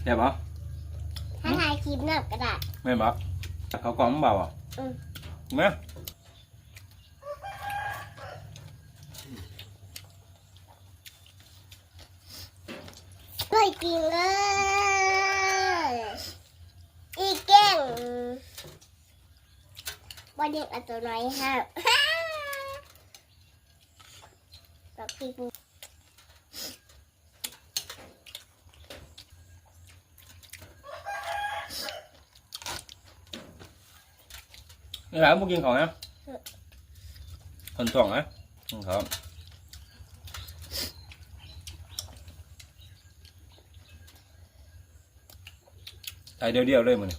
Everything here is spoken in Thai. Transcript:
แซ่บปะถ้าถ่ายคลิปน่ะก็ได้ไม่ปะเขากล่องเบาอ่ะเมื่อด้วยจริงเลยอีเก่งบอลเด็กอัตัวน้อยฮะแบบพี่ปูนี่แหละพวกกินของนะคนส่งนะครับใส่เดียวๆเลยมัน